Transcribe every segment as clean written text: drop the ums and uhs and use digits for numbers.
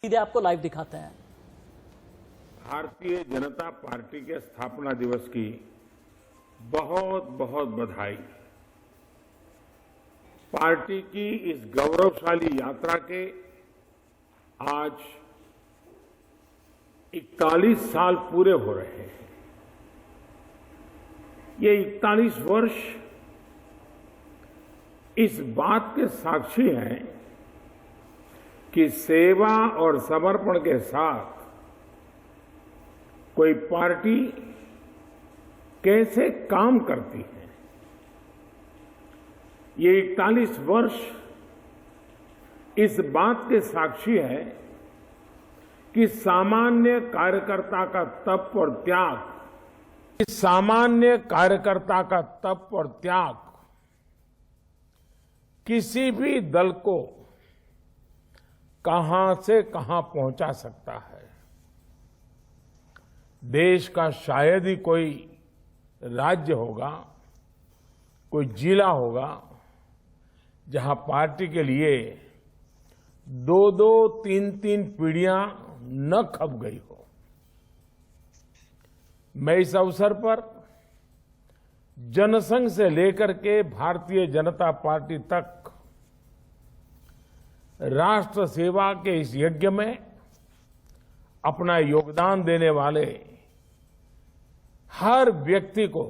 सीधे आपको लाइव दिखाते हैं। भारतीय जनता पार्टी के स्थापना दिवस की बहुत बहुत बधाई। पार्टी की इस गौरवशाली यात्रा के आज 41 साल पूरे हो रहे हैं। ये 41 वर्ष इस बात के साक्षी हैं कि सेवा और समर्पण के साथ कोई पार्टी कैसे काम करती है। ये 41 वर्ष इस बात के साक्षी है कि सामान्य कार्यकर्ता का तप और त्याग, किसी भी दल को कहां से कहां पहुंचा सकता है। देश का शायद ही कोई राज्य होगा, कोई जिला होगा जहां पार्टी के लिए 2-2, 3-3 पीढ़ियां न खप गई हो। मैं इस अवसर पर जनसंघ से लेकर के भारतीय जनता पार्टी तक राष्ट्र सेवा के इस यज्ञ में अपना योगदान देने वाले हर व्यक्ति को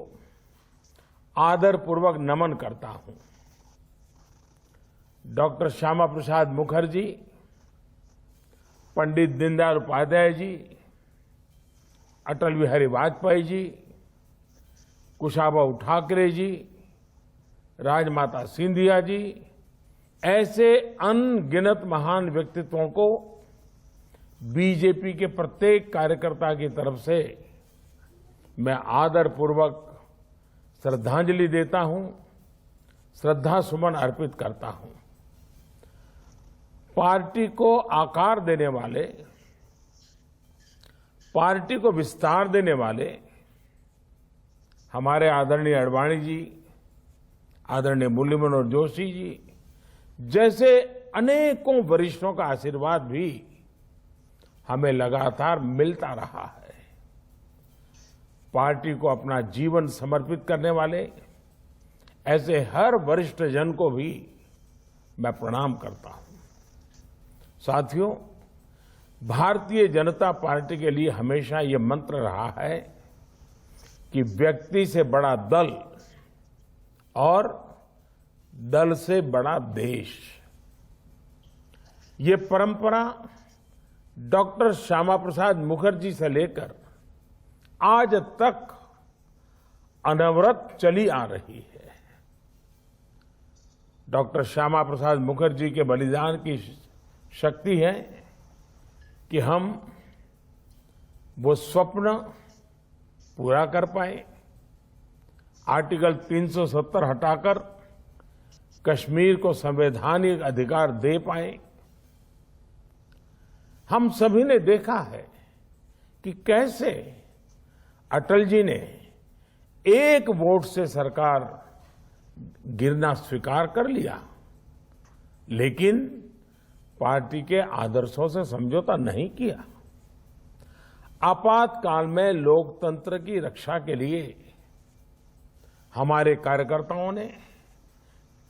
आदरपूर्वक नमन करता हूं। डॉक्टर श्यामा प्रसाद मुखर्जी, पंडित दीनदयाल उपाध्याय जी, अटल बिहारी वाजपेयी जी, कुशाभाऊ ठाकरे जी, राजमाता सिंधिया जी, ऐसे अनगिनत महान व्यक्तित्वों को बीजेपी के प्रत्येक कार्यकर्ता की तरफ से मैं आदरपूर्वक श्रद्धांजलि देता हूं, श्रद्धा सुमन अर्पित करता हूं। पार्टी को आकार देने वाले, पार्टी को विस्तार देने वाले हमारे आदरणीय अडवाणी जी, आदरणीय मुरली मनोहर जोशी जी जैसे अनेकों वरिष्ठों का आशीर्वाद भी हमें लगातार मिलता रहा है। पार्टी को अपना जीवन समर्पित करने वाले ऐसे हर वरिष्ठ जन को भी मैं प्रणाम करता हूं। साथियों, भारतीय जनता पार्टी के लिए हमेशा ये मंत्र रहा है कि व्यक्ति से बड़ा दल और दल से बड़ा देश। ये परंपरा डॉक्टर श्यामा प्रसाद मुखर्जी से लेकर आज तक अनवरत चली आ रही है। डॉक्टर श्यामा प्रसाद मुखर्जी के बलिदान की शक्ति है कि हम वो स्वप्न पूरा कर पाए। आर्टिकल 370 हटाकर कश्मीर को संवैधानिक अधिकार दे पाए। हम सभी ने देखा है कि कैसे अटल जी ने एक वोट से सरकार गिरना स्वीकार कर लिया, लेकिन पार्टी के आदर्शों से समझौता नहीं किया। आपातकाल में लोकतंत्र की रक्षा के लिए हमारे कार्यकर्ताओं ने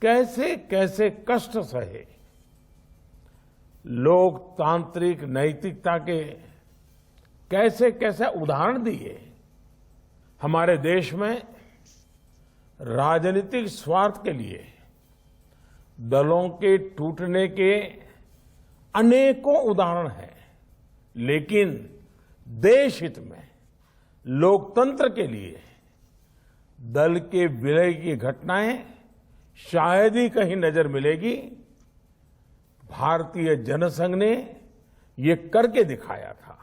कैसे कैसे कष्ट सहे। लोकतांत्रिक नैतिकता के कैसे कैसे उदाहरण दिए। हमारे देश में राजनीतिक स्वार्थ के लिए दलों के टूटने के अनेकों उदाहरण हैं, लेकिन देश हित में लोकतंत्र के लिए दल के विलय की घटनाएं शायद ही कहीं नजर मिलेगी। भारतीय जनसंघ ने ये करके दिखाया था।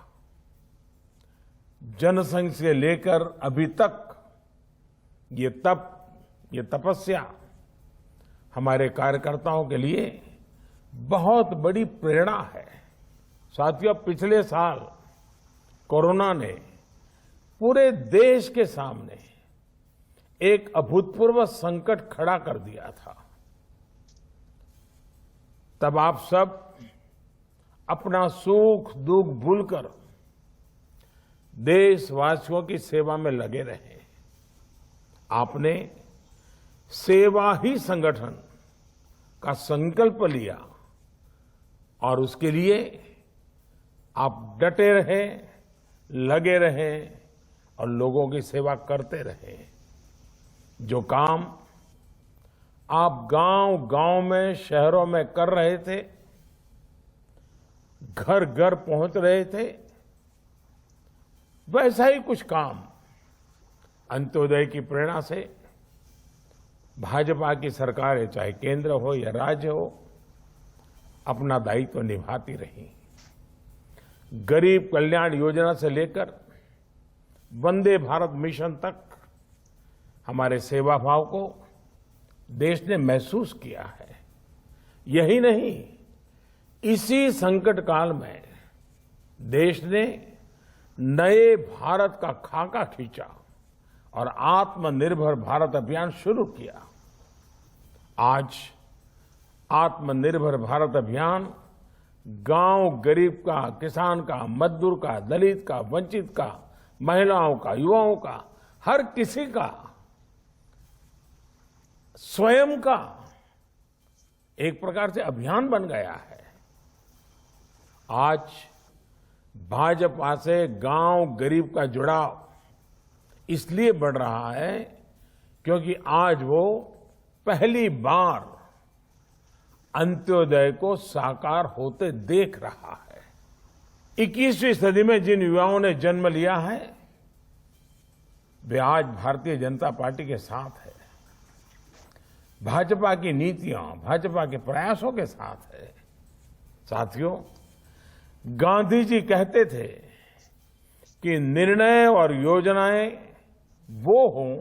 जनसंघ से लेकर अभी तक ये तपस्या हमारे कार्यकर्ताओं के लिए बहुत बड़ी प्रेरणा है। साथियों, पिछले साल कोरोना ने पूरे देश के सामने एक अभूतपूर्व संकट खड़ा कर दिया था। तब आप सब अपना सुख दुख भूलकर देशवासियों की सेवा में लगे रहे। आपने सेवा ही संगठन का संकल्प लिया और उसके लिए आप डटे रहे, लगे रहे और लोगों की सेवा करते रहे। जो काम आप गांव-गांव में, शहरों में कर रहे थे, घर घर पहुंच रहे थे, वैसा ही कुछ काम अंत्योदय की प्रेरणा से भाजपा की सरकारें, चाहे केंद्र हो या राज्य हो, अपना दायित्व निभाती रही। गरीब कल्याण योजना से लेकर वंदे भारत मिशन तक हमारे सेवा भाव को देश ने महसूस किया है। यही नहीं, इसी संकट काल में देश ने नए भारत का खाका खींचा और आत्मनिर्भर भारत अभियान शुरू किया। आज आत्मनिर्भर भारत अभियान गांव गरीब का, किसान का, मजदूर का, दलित का, वंचित का, महिलाओं का, युवाओं का, हर किसी का स्वयं का एक प्रकार से अभियान बन गया है। आज भाजपा से गांव गरीब का जुड़ाव इसलिए बढ़ रहा है क्योंकि आज वो पहली बार अंत्योदय को साकार होते देख रहा है। 21वीं सदी में जिन युवाओं ने जन्म लिया है, वे आज भारतीय जनता पार्टी के साथ है, भाजपा की नीतियां, भाजपा के प्रयासों के साथ है। साथियों, गांधी जी कहते थे कि निर्णय और योजनाएं वो हों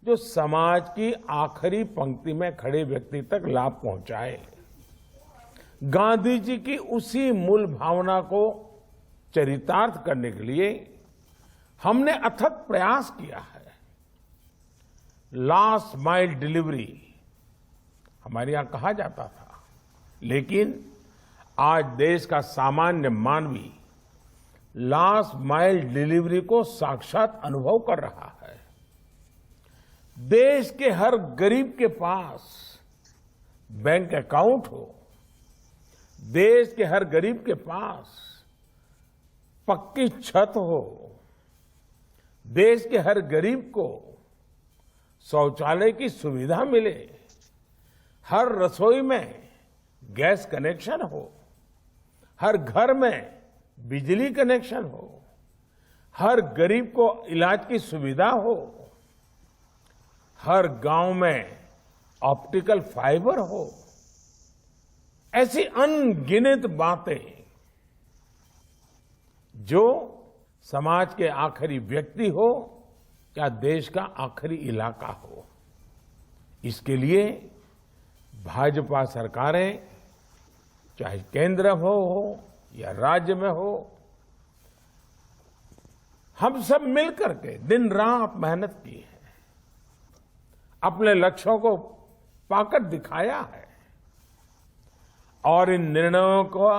जो समाज की आखिरी पंक्ति में खड़े व्यक्ति तक लाभ पहुंचाए। गांधी जी की उसी मूल भावना को चरितार्थ करने के लिए हमने अथक प्रयास किया है। लास्ट माइल डिलीवरी हमारे यहां कहा जाता था, लेकिन आज देश का सामान्य मानवी लास्ट माइल डिलीवरी को साक्षात अनुभव कर रहा है। देश के हर गरीब के पास बैंक अकाउंट हो, देश के हर गरीब के पास पक्की छत हो, देश के हर गरीब को शौचालय की सुविधा मिले, हर रसोई में गैस कनेक्शन हो, हर घर में बिजली कनेक्शन हो, हर गरीब को इलाज की सुविधा हो, हर गांव में ऑप्टिकल फाइबर हो। ऐसी अनगिनत बातें जो समाज के आखिरी व्यक्ति हो या देश का आखिरी इलाका हो, इसके लिए भाजपा सरकारें, चाहे केंद्र हो या राज्य में हो, हम सब मिलकर के दिन रात मेहनत की है, अपने लक्ष्यों को पाकर दिखाया है। और इन निर्णयों को,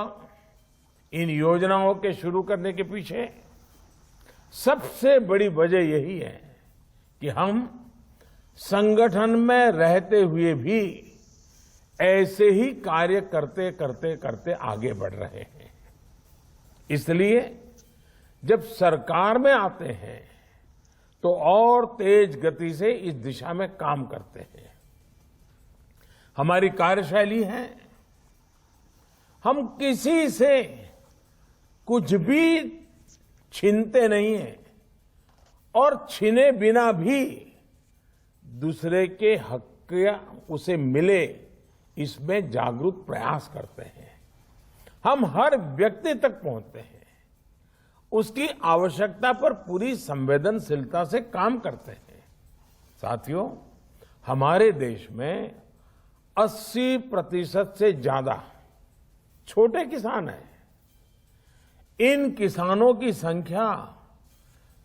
इन योजनाओं के शुरू करने के पीछे सबसे बड़ी वजह यही है कि हम संगठन में रहते हुए भी ऐसे ही कार्य करते करते करते आगे बढ़ रहे हैं। इसलिए जब सरकार में आते हैं तो और तेज गति से इस दिशा में काम करते हैं। हमारी कार्यशैली है, हम किसी से कुछ भी छीनते नहीं हैं और छीने बिना भी दूसरे के हक उसे मिले, इसमें जागरूक प्रयास करते हैं। हम हर व्यक्ति तक पहुंचते हैं, उसकी आवश्यकता पर पूरी संवेदनशीलता से काम करते हैं। साथियों, हमारे देश में 80% से ज्यादा छोटे किसान हैं। इन किसानों की संख्या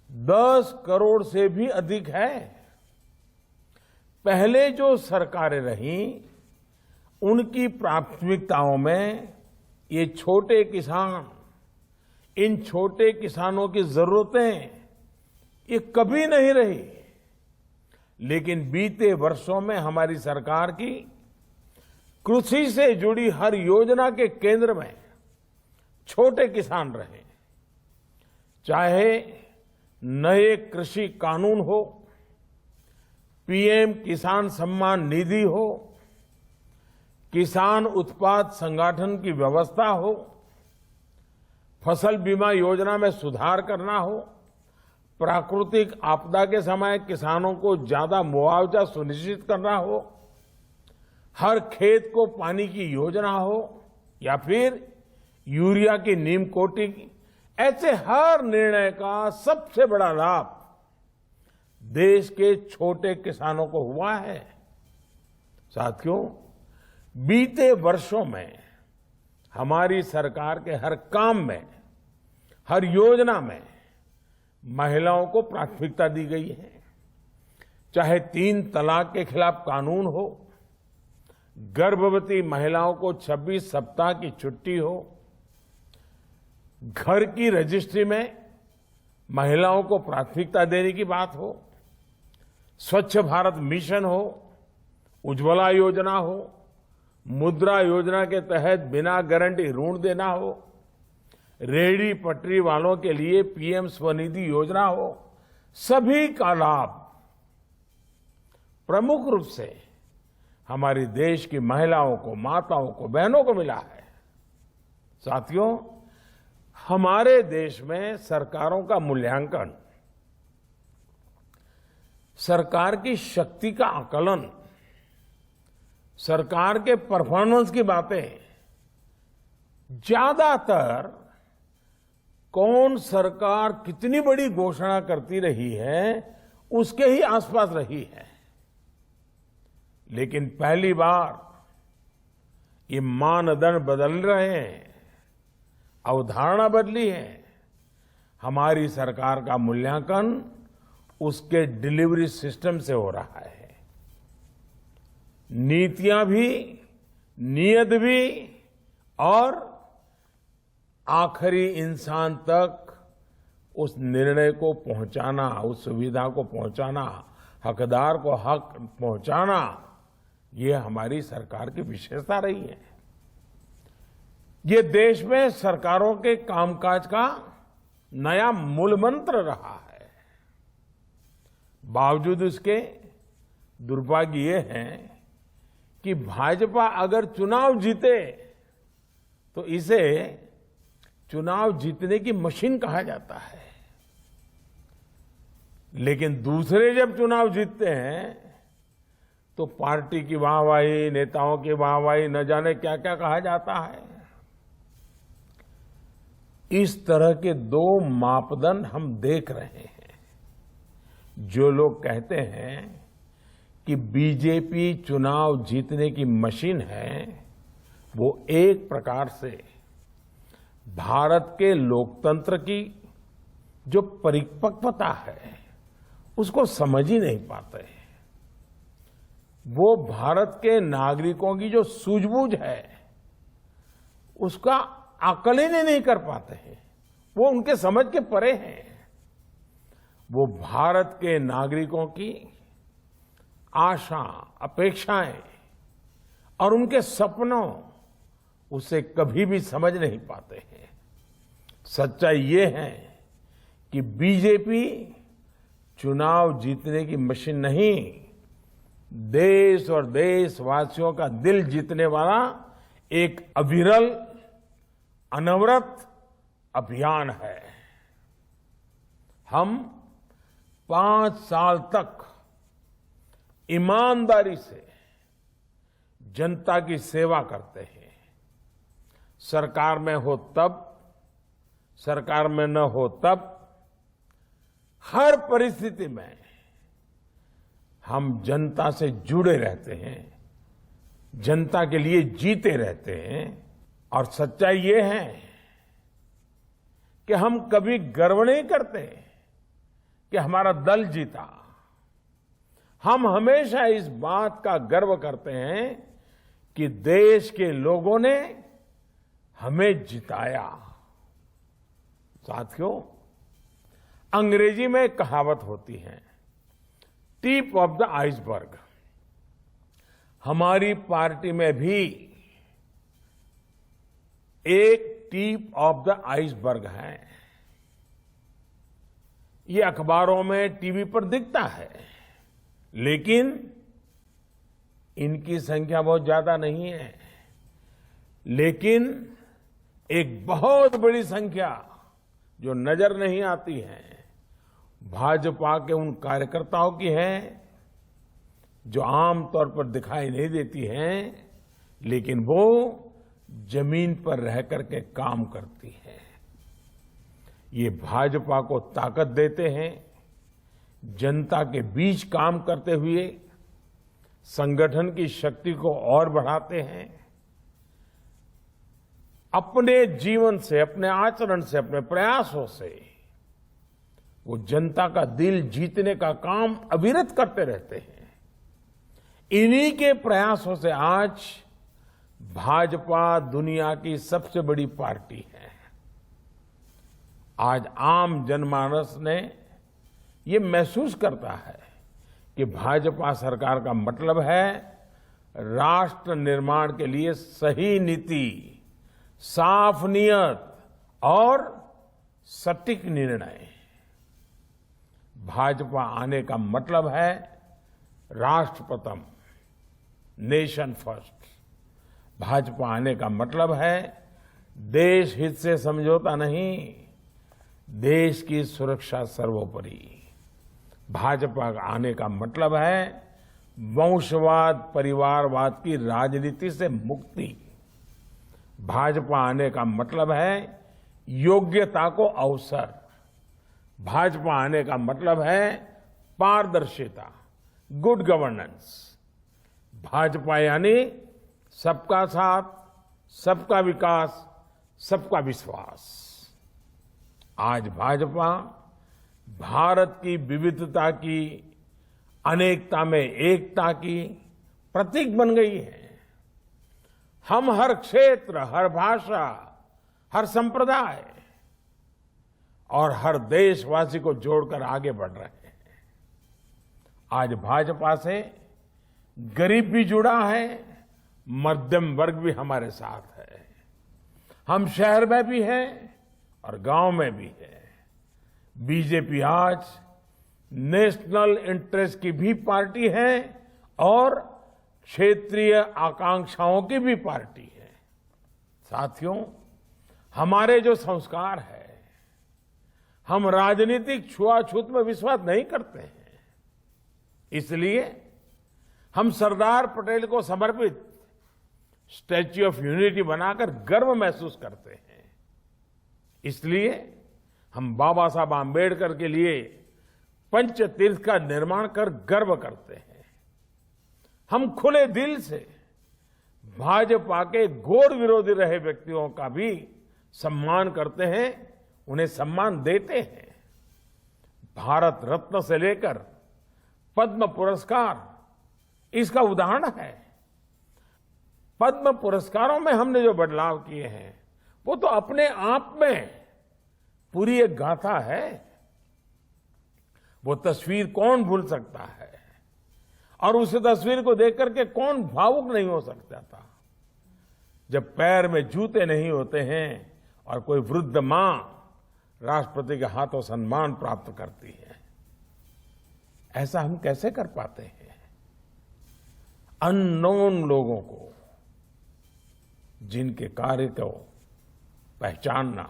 10 करोड़ से भी अधिक है। पहले जो सरकारें रहीं, उनकी प्राथमिकताओं में ये छोटे किसान, इन छोटे किसानों की जरूरतें ये कभी नहीं रही, लेकिन बीते वर्षों में हमारी सरकार की कृषि से जुड़ी हर योजना के केंद्र में छोटे किसान रहे। चाहे नए कृषि कानून हो, पीएम किसान सम्मान निधि हो, किसान उत्पाद संगठन की व्यवस्था हो, फसल बीमा योजना में सुधार करना हो, प्राकृतिक आपदा के समय किसानों को ज्यादा मुआवजा सुनिश्चित करना हो, हर खेत को पानी की योजना हो, या फिर यूरिया की नीम कोटिंग, ऐसे हर निर्णय का सबसे बड़ा लाभ देश के छोटे किसानों को हुआ है। साथियों, बीते वर्षों में हमारी सरकार के हर काम में, हर योजना में महिलाओं को प्राथमिकता दी गई है। चाहे 3 तलाक के खिलाफ कानून हो, गर्भवती महिलाओं को 26 सप्ताह की छुट्टी हो, घर की रजिस्ट्री में महिलाओं को प्राथमिकता देने की बात हो, स्वच्छ भारत मिशन हो, उज्ज्वला योजना हो, मुद्रा योजना के तहत बिना गारंटी ऋण देना हो, रेहड़ी पटरी वालों के लिए पीएम स्वनिधि योजना हो, सभी का लाभ प्रमुख रूप से हमारे देश की महिलाओं को, माताओं को, बहनों को मिला है। साथियों, हमारे देश में सरकारों का मूल्यांकन, सरकार की शक्ति का आकलन, सरकार के परफॉर्मेंस की बातें ज्यादातर कौन सरकार कितनी बड़ी घोषणा करती रही है उसके ही आसपास रही है। लेकिन पहली बार ये मानदंड बदल रहे हैं, अवधारणा बदली है। हमारी सरकार का मूल्यांकन उसके डिलीवरी सिस्टम से हो रहा है। नीतियां भी, नीयत भी और आखिरी इंसान तक उस निर्णय को पहुंचाना, उस सुविधा को पहुंचाना, हकदार को हक पहुंचाना, ये हमारी सरकार की विशेषता रही है। ये देश में सरकारों के कामकाज का नया मूल मंत्र रहा है। बावजूद इसके दुर्भाग्य ये है कि भाजपा अगर चुनाव जीते तो इसे चुनाव जीतने की मशीन कहा जाता है, लेकिन दूसरे जब चुनाव जीतते हैं तो पार्टी की वाहवाही, नेताओं की वाहवाही, न जाने क्या क्या कहा जाता है। इस तरह के 2 मापदंड हम देख रहे हैं। जो लोग कहते हैं कि बीजेपी चुनाव जीतने की मशीन है, वो एक प्रकार से भारत के लोकतंत्र की जो परिपक्वता है उसको समझ ही नहीं पाते हैं। वो भारत के नागरिकों की जो सूझबूझ है उसका आकलन ही नहीं कर पाते हैं। वो उनके समझ के परे हैं। वो भारत के नागरिकों की आशा, अपेक्षाएं और उनके सपनों उसे कभी भी समझ नहीं पाते हैं। सच्चाई ये है कि बीजेपी चुनाव जीतने की मशीन नहीं, देश और देशवासियों का दिल जीतने वाला एक अविरल, अनवरत अभियान है। हम 5 साल तक ईमानदारी से जनता की सेवा करते हैं। सरकार में हो तब, सरकार में न हो तब, हर परिस्थिति में हम जनता से जुड़े रहते हैं, जनता के लिए जीते रहते हैं। और सच्चाई ये है कि हम कभी गर्व नहीं करते कि हमारा दल जीता। हम हमेशा इस बात का गर्व करते हैं कि देश के लोगों ने हमें जिताया। साथियों, अंग्रेजी में एक कहावत होती है, टिप ऑफ द आइसबर्ग। हमारी पार्टी में भी एक टिप ऑफ द आइसबर्ग है। ये अखबारों में, टीवी पर दिखता है, लेकिन इनकी संख्या बहुत ज्यादा नहीं है। लेकिन एक बहुत बड़ी संख्या जो नजर नहीं आती है, भाजपा के उन कार्यकर्ताओं की है जो आमतौर पर दिखाई नहीं देती हैं, लेकिन वो जमीन पर रह करके काम करती है। ये भाजपा को ताकत देते हैं, जनता के बीच काम करते हुए संगठन की शक्ति को और बढ़ाते हैं। अपने जीवन से, अपने आचरण से, अपने प्रयासों से वो जनता का दिल जीतने का काम अविरत करते रहते हैं। इन्हीं के प्रयासों से आज भाजपा दुनिया की सबसे बड़ी पार्टी है। आज आम जनमानस ने ये महसूस करता है कि भाजपा सरकार का मतलब है राष्ट्र निर्माण के लिए सही नीति, साफ नियत और सटीक निर्णय। भाजपा आने का मतलब है राष्ट्र प्रथम, नेशन फर्स्ट। भाजपा आने का मतलब है देश हित से समझौता नहीं, देश की सुरक्षा सर्वोपरि। भाजपा आने का मतलब है वंशवाद, परिवारवाद की राजनीति से मुक्ति। भाजपा आने का मतलब है योग्यता को अवसर। भाजपा आने का मतलब है पारदर्शिता, गुड गवर्नेंस। भाजपा यानी सबका साथ, सबका विकास, सबका विश्वास। आज भाजपा भारत की विविधता की, अनेकता में एकता की प्रतीक बन गई है। हम हर क्षेत्र, हर भाषा, हर संप्रदाय और हर देशवासी को जोड़कर आगे बढ़ रहे हैं। आज भाजपा से गरीब भी जुड़ा है, मध्यम वर्ग भी हमारे साथ है। हम शहर में भी हैं और गांव में भी है। बीजेपी आज नेशनल इंटरेस्ट की भी पार्टी है और क्षेत्रीय आकांक्षाओं की भी पार्टी है। साथियों, हमारे जो संस्कार है, हम राजनीतिक छुआछूत में विश्वास नहीं करते हैं। इसलिए हम सरदार पटेल को समर्पित स्टैच्यू ऑफ यूनिटी बनाकर गर्व महसूस करते हैं। इसलिए हम बाबा साहब आम्बेडकर के लिए पंचतीर्थ का निर्माण कर गर्व करते हैं। हम खुले दिल से भाजपा के घोर विरोधी रहे व्यक्तियों का भी सम्मान करते हैं, उन्हें सम्मान देते हैं। भारत रत्न से लेकर पद्म पुरस्कार इसका उदाहरण है। पद्म पुरस्कारों में हमने जो बदलाव किए हैं वो तो अपने आप में पूरी एक गाथा है। वो तस्वीर कौन भूल सकता है, और उस तस्वीर को देख करके कौन भावुक नहीं हो सकता था। जब पैर में जूते नहीं होते हैं और कोई वृद्ध मां राष्ट्रपति के हाथों सम्मान प्राप्त करती है, ऐसा हम कैसे कर पाते हैं? अननोन लोगों को, जिनके कार्य को पहचानना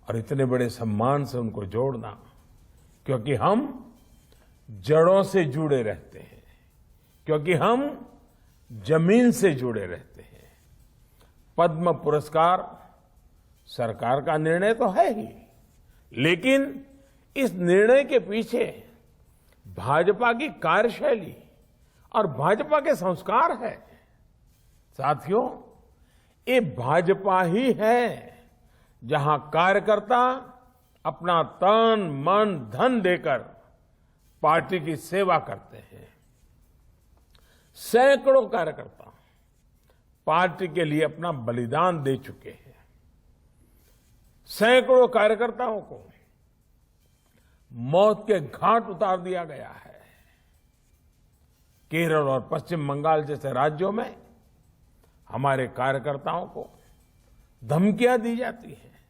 और इतने बड़े सम्मान से उनको जोड़ना, क्योंकि हम जड़ों से जुड़े रहते हैं, क्योंकि हम जमीन से जुड़े रहते हैं। पद्म पुरस्कार सरकार का निर्णय तो है ही, लेकिन इस निर्णय के पीछे भाजपा की कार्यशैली और भाजपा के संस्कार है। साथियों, ये भाजपा ही है जहां कार्यकर्ता अपना तन, मन, धन देकर पार्टी की सेवा करते हैं। सैकड़ों कार्यकर्ता पार्टी के लिए अपना बलिदान दे चुके हैं। सैकड़ों कार्यकर्ताओं को मौत के घाट उतार दिया गया है। केरल और पश्चिम बंगाल जैसे राज्यों में हमारे कार्यकर्ताओं को धमकियां दी जाती हैं,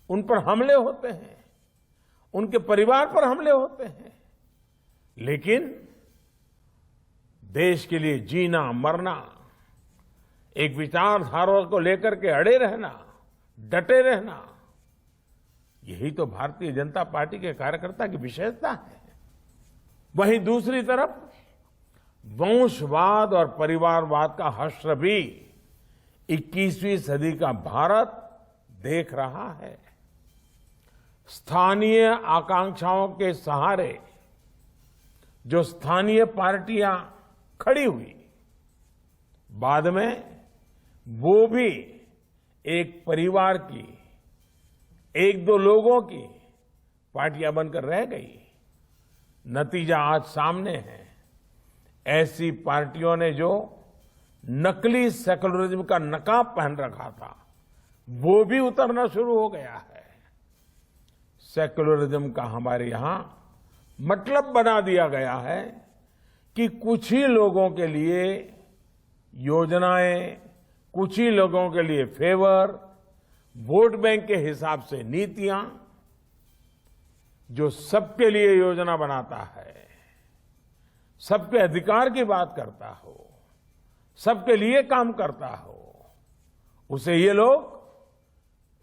उन पर हमले होते हैं, उनके परिवार पर हमले होते हैं, लेकिन देश के लिए जीना मरना, एक विचारधारा को लेकर के अड़े रहना, डटे रहना, यही तो भारतीय जनता पार्टी के कार्यकर्ता की विशेषता है। वहीं दूसरी तरफ वंशवाद और परिवारवाद का हश्र भी 21वीं सदी का भारत देख रहा है। स्थानीय आकांक्षाओं के सहारे जो स्थानीय पार्टियां खड़ी हुई, बाद में वो भी एक परिवार की, एक दो लोगों की पार्टियां बनकर रह गई। नतीजा आज सामने है। ऐसी पार्टियों ने जो नकली सेकुलरिज्म का नकाब पहन रखा था, वो भी उतरना शुरू हो गया है। सेकुलरिज्म का हमारे यहां मतलब बना दिया गया है कि कुछ ही लोगों के लिए योजनाएं, कुछ ही लोगों के लिए फेवर, वोट बैंक के हिसाब से नीतियां। जो सबके लिए योजना बनाता है, सबके अधिकार की बात करता हो, सबके लिए काम करता हो, उसे ये लोग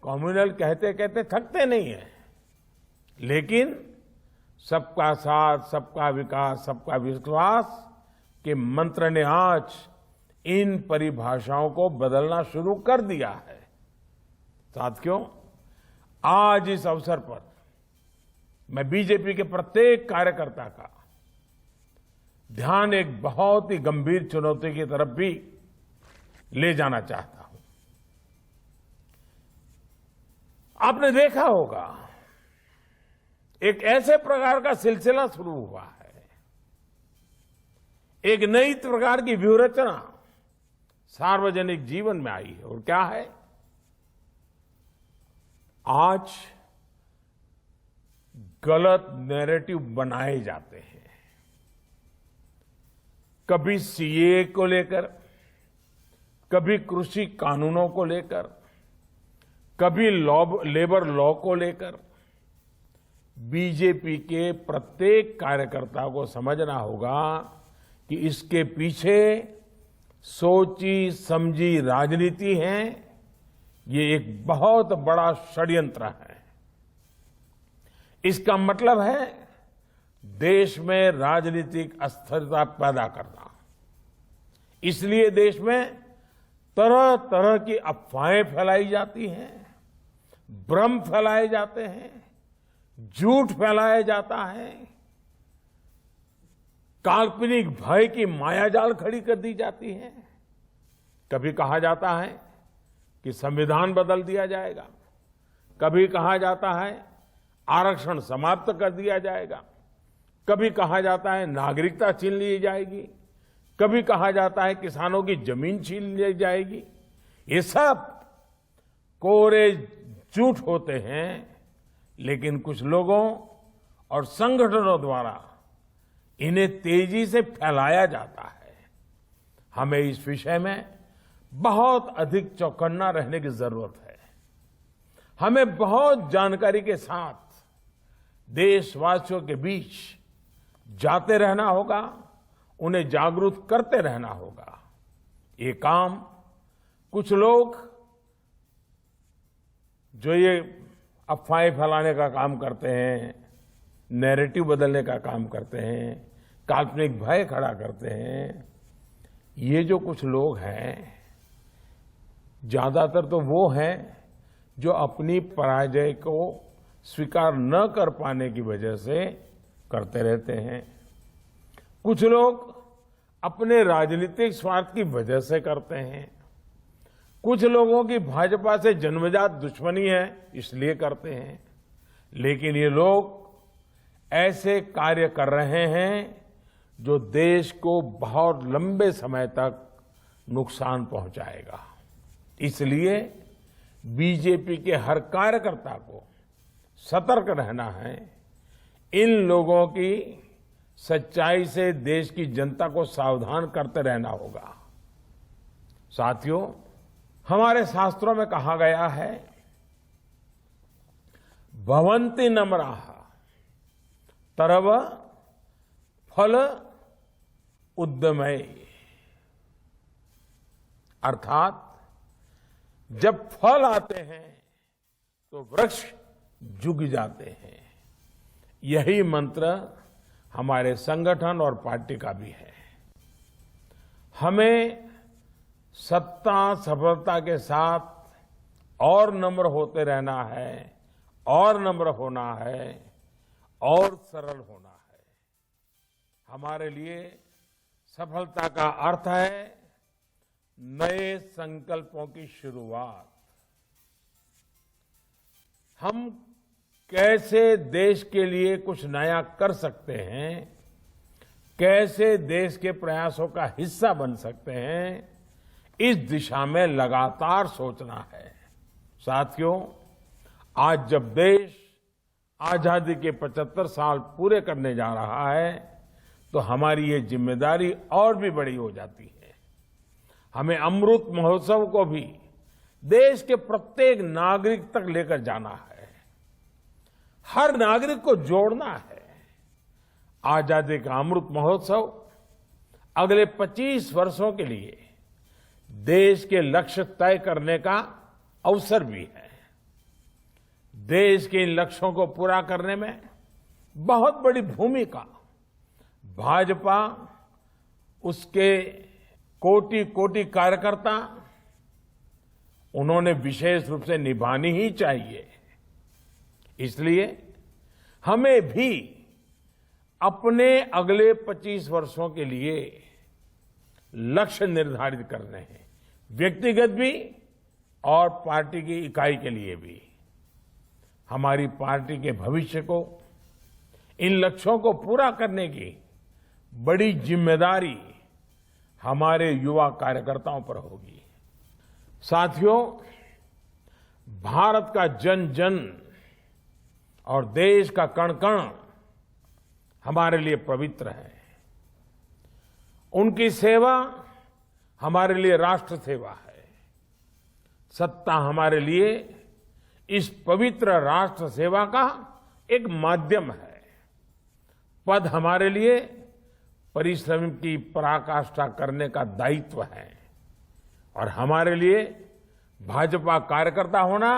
कम्युनल कहते कहते थकते नहीं है। लेकिन सबका साथ, सबका विकास, सबका विश्वास के मंत्र ने आज इन परिभाषाओं को बदलना शुरू कर दिया है। साथियों, आज इस अवसर पर मैं बीजेपी के प्रत्येक कार्यकर्ता का ध्यान एक बहुत ही गंभीर चुनौती की तरफ भी ले जाना चाहता हूं। आपने देखा होगा, एक ऐसे प्रकार का सिलसिला शुरू हुआ है, एक नई प्रकार की व्यूहरचना सार्वजनिक जीवन में आई है। और क्या है? आज गलत नैरेटिव बनाए जाते हैं। कभी सीए को लेकर, कभी कृषि कानूनों को लेकर, कभी लेबर लॉ को लेकर। बीजेपी के प्रत्येक कार्यकर्ता को समझना होगा कि इसके पीछे सोची समझी राजनीति है। ये एक बहुत बड़ा षड्यंत्र है। इसका मतलब है देश में राजनीतिक अस्थिरता पैदा करना। इसलिए देश में तरह तरह की अफवाहें फैलाई जाती हैं, भ्रम फैलाए जाते हैं, झूठ फैलाया जाता है, काल्पनिक भय की मायाजाल खड़ी कर दी जाती है। कभी कहा जाता है कि संविधान बदल दिया जाएगा, कभी कहा जाता है आरक्षण समाप्त कर दिया जाएगा, कभी कहा जाता है नागरिकता छीन ली जाएगी, कभी कहा जाता है किसानों की जमीन छीन ली जाएगी। ये सब कोरे झूठ होते हैं, लेकिन कुछ लोगों और संगठनों द्वारा इन्हें तेजी से फैलाया जाता है। हमें इस विषय में बहुत अधिक चौकन्ना रहने की जरूरत है। हमें बहुत जानकारी के साथ देशवासियों के बीच जाते रहना होगा, उन्हें जागरूक करते रहना होगा। ये काम कुछ लोग जो ये अफवाहें फैलाने का काम करते हैं, नैरेटिव बदलने का काम करते हैं, काल्पनिक भय खड़ा करते हैं, ये जो कुछ लोग हैं, ज्यादातर तो वो हैं जो अपनी पराजय को स्वीकार न कर पाने की वजह से करते रहते हैं। कुछ लोग अपने राजनीतिक स्वार्थ की वजह से करते हैं। कुछ लोगों की भाजपा से जन्मजात दुश्मनी है, इसलिए करते हैं। लेकिन ये लोग ऐसे कार्य कर रहे हैं जो देश को बहुत लंबे समय तक नुकसान पहुंचाएगा। इसलिए बीजेपी के हर कार्यकर्ता को सतर्क रहना है। इन लोगों की सच्चाई से देश की जनता को सावधान करते रहना होगा। साथियों, हमारे शास्त्रों में कहा गया है, भवन्ति नम्राः तरव फल उद्यमय, अर्थात जब फल आते हैं तो वृक्ष झुक जाते हैं। यही मंत्र हमारे संगठन और पार्टी का भी है। हमें सत्ता सफलता के साथ और नम्र होते रहना है, और नम्र होना है, और सरल होना है। हमारे लिए सफलता का अर्थ है नए संकल्पों की शुरुआत। हम कैसे देश के लिए कुछ नया कर सकते हैं, कैसे देश के प्रयासों का हिस्सा बन सकते हैं, इस दिशा में लगातार सोचना है। साथियों, आज जब देश आजादी के 75 साल पूरे करने जा रहा है तो हमारी ये जिम्मेदारी और भी बड़ी हो जाती है। हमें अमृत महोत्सव को भी देश के प्रत्येक नागरिक तक लेकर जाना है, हर नागरिक को जोड़ना है। आजादी का अमृत महोत्सव अगले 25 वर्षों के लिए देश के लक्ष्य तय करने का अवसर भी है। देश के इन लक्ष्यों को पूरा करने में बहुत बड़ी भूमिका भाजपा, उसके कोटि कोटि कार्यकर्ता, उन्होंने विशेष रूप से निभानी ही चाहिए। इसलिए हमें भी अपने अगले 25 वर्षों के लिए लक्ष्य निर्धारित करने हैं, व्यक्तिगत भी और पार्टी की इकाई के लिए भी। हमारी पार्टी के भविष्य को, इन लक्ष्यों को पूरा करने की बड़ी जिम्मेदारी हमारे युवा कार्यकर्ताओं पर होगी। साथियों, भारत का जन जन और देश का कण कण हमारे लिए पवित्र है। उनकी सेवा हमारे लिए राष्ट्र सेवा है। सत्ता हमारे लिए इस पवित्र राष्ट्र सेवा का एक माध्यम है। पद हमारे लिए परिश्रम की पराकाष्ठा करने का दायित्व है। और हमारे लिए भाजपा कार्यकर्ता होना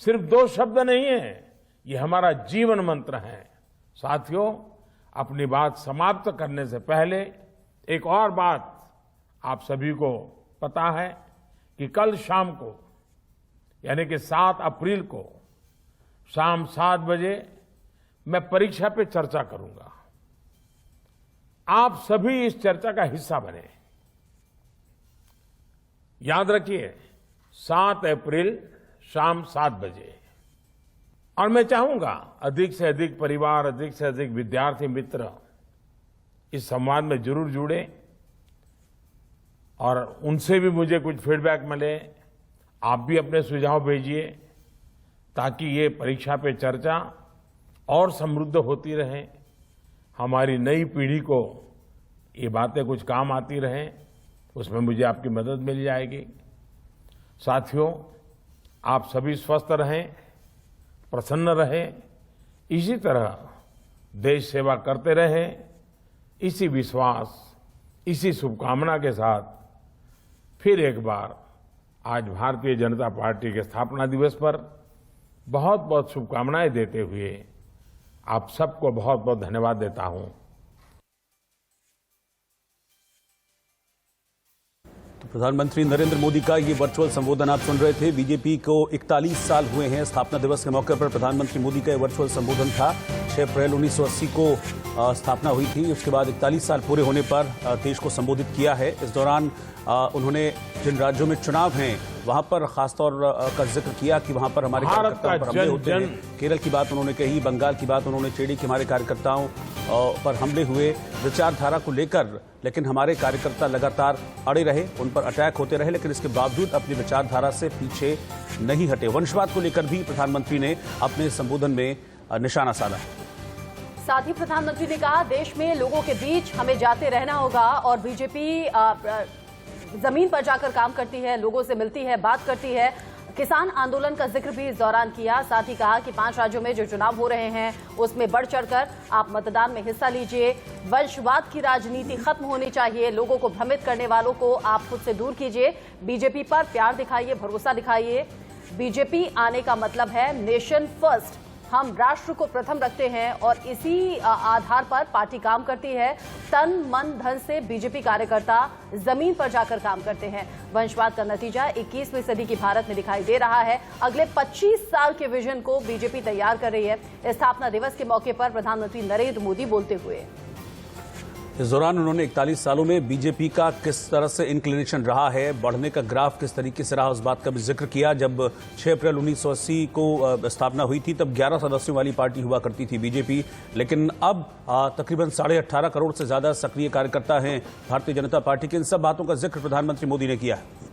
सिर्फ 2 शब्द नहीं है, ये हमारा जीवन मंत्र है। साथियों, अपनी बात समाप्त करने से पहले एक और बात आप सभी को पता है कि कल शाम को, यानी कि 7 अप्रैल को शाम 7 बजे मैं परीक्षा पे चर्चा करूंगा। आप सभी इस चर्चा का हिस्सा बने। याद रखिए, 7 अप्रैल शाम 7 बजे। और मैं चाहूंगा अधिक से अधिक परिवार, अधिक से अधिक विद्यार्थी मित्र इस संवाद में जरूर जुड़े और उनसे भी मुझे कुछ फीडबैक मिले। आप भी अपने सुझाव भेजिए ताकि ये परीक्षा पे चर्चा और समृद्ध होती रहे, हमारी नई पीढ़ी को ये बातें कुछ काम आती रहें, उसमें मुझे आपकी मदद मिल जाएगी। साथियों, आप सभी स्वस्थ रहें, प्रसन्न रहें, इसी तरह देश सेवा करते रहें। इसी विश्वास, इसी शुभकामना के साथ फिर एक बार आज भारतीय जनता पार्टी के स्थापना दिवस पर बहुत बहुत शुभकामनाएं देते हुए आप सबको बहुत बहुत धन्यवाद देता हूं। तो प्रधानमंत्री नरेंद्र मोदी का ये वर्चुअल संबोधन आप सुन रहे थे। बीजेपी को 41 साल हुए हैं। स्थापना दिवस के मौके पर प्रधानमंत्री मोदी का ये वर्चुअल संबोधन था। 6 अप्रैल 1980 को स्थापना हुई थी। उसके बाद 41 साल पूरे होने पर देश को संबोधित किया है। इस दौरान उन्होंने जिन राज्यों में चुनाव हैं वहां पर खासतौर का जिक्र किया कि वहां पर हमारे कार्यकर्ताओं पर हमले होते हैं। केरल की बात उन्होंने कही, बंगाल की बात उन्होंने छेड़ी कि हमारे कार्यकर्ताओं पर हमले हुए, विचारधारा को लेकर, लेकिन हमारे कार्यकर्ता लगातार अड़े रहे, उन पर अटैक होते रहे, लेकिन इसके बावजूद अपनी विचारधारा से पीछे नहीं हटे। वंशवाद को लेकर भी प्रधानमंत्री ने अपने संबोधन में निशाना साधा। साथ ही प्रधानमंत्री ने कहा, देश में लोगों के बीच हमें जाते रहना होगा और बीजेपी जमीन पर जाकर काम करती है, लोगों से मिलती है, बात करती है। किसान आंदोलन का जिक्र भी इस दौरान किया। साथ ही कहा कि 5 राज्यों में जो चुनाव हो रहे हैं उसमें बढ़ चढ़कर आप मतदान में हिस्सा लीजिए। वंशवाद की राजनीति खत्म होनी चाहिए। लोगों को भ्रमित करने वालों को आप खुद से दूर कीजिए। बीजेपी पर प्यार दिखाइए, भरोसा दिखाइए। बीजेपी आने का मतलब है नेशन फर्स्ट, हम राष्ट्र को प्रथम रखते हैं और इसी आधार पर पार्टी काम करती है। तन मन धन से बीजेपी कार्यकर्ता जमीन पर जाकर काम करते हैं। वंशवाद का नतीजा 21वीं सदी की भारत में दिखाई दे रहा है। अगले 25 साल के विजन को बीजेपी तैयार कर रही है। स्थापना दिवस के मौके पर प्रधानमंत्री नरेंद्र मोदी बोलते हुए इस दौरान उन्होंने 41 सालों में बीजेपी का किस तरह से इंक्लिनेशन रहा है, बढ़ने का ग्राफ किस तरीके से रहा, उस बात का भी जिक्र किया। जब 6 अप्रैल 1980 को स्थापना हुई थी तब 11 सदस्यों वाली पार्टी हुआ करती थी बीजेपी, लेकिन अब तकरीबन 18.5 करोड़ से ज्यादा सक्रिय कार्यकर्ता हैं भारतीय जनता पार्टी के। इन सब बातों का जिक्र प्रधानमंत्री मोदी ने किया है।